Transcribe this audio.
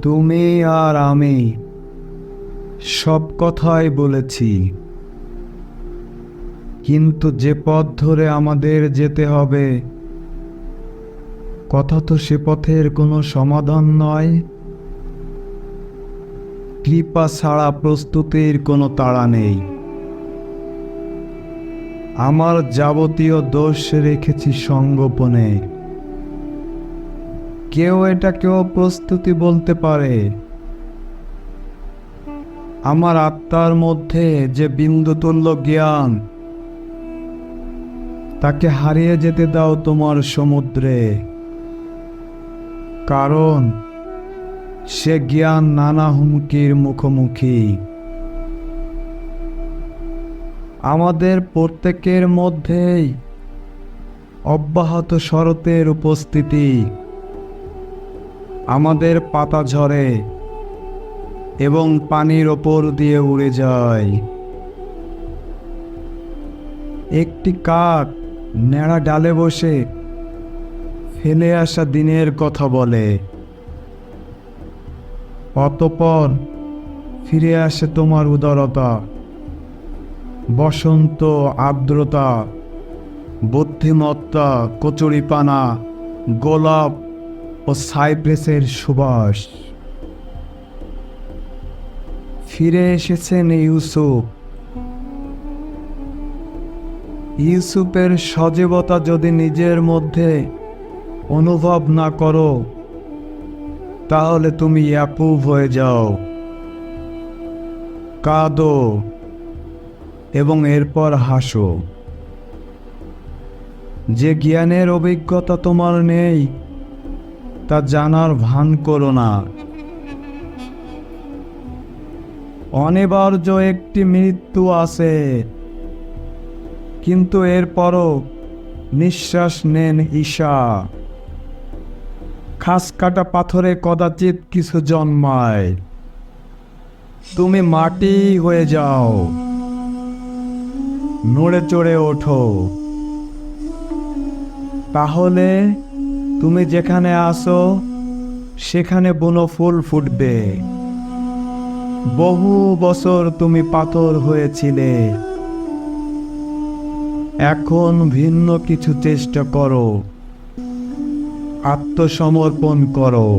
তুমি আর আমি সব কথাই বলেছি, কিন্তু যে পথ ধরে আমাদের যেতে হবে, কথা তো সে পথের কোনো সমাধান নয়। কৃপা ছাড়া প্রস্তুতির কোনো তাড়া নেই। আমার যাবতীয় দোষ রেখেছি সঙ্গোপনে। কেউ এটাকেও প্রস্তুতি বলতে পারে। আমার আত্মার মধ্যে যে বিন্দুতুল্য জ্ঞান, তাকে হারিয়ে যেতে দাও তোমার সমুদ্রে, কারণ সে জ্ঞান নানা হুমকির মুখোমুখি। আমাদের প্রত্যেকের মধ্যেই অব্যাহত শরতের উপস্থিতি। আমাদের পাতা ঝরে এবং পানির ওপর দিয়ে উড়ে যায়। একটি কাক ন্যাড়া ডালে বসে ফেলে আসা দিনের কথা বলে, অতঃপর ফিরে আসে তোমার উদারতা, বসন্ত, আর্দ্রতা, বুদ্ধিমত্তা, কচুরিপানা, গোলাপ ও সাইপ্রেসের সুবাস। ফিরে এসেছেন ইউসুফ। ইউসুফের সজীবতা যদি নিজের মধ্যে অনুভব না করো, তাহলে তুমি ইয়াকুব হয়ে যাও, কাঁদো এবং এরপর হাসো। যে জ্ঞানের অভিজ্ঞতা তোমার নেই, তা জানার ভান করো না। অনিবার্য একটি মৃত্যু আছে, কিন্তু এরপরও নিঃশ্বাস নেন ঈশা। খাস কাটা পাথরে কদাচিৎ কিছু জন্মায়। তুমি মাটি হয়ে যাও, নড়ে চড়ে ওঠো। তাহলে তুমি যেখানে আসো, সেখানে বুনো ফুল ফুটবে। বহু বছর তুমি পাথর হয়েছিলে, এখন ভিন্ন কিছু চেষ্টা করো, আত্মসমর্পণ করো।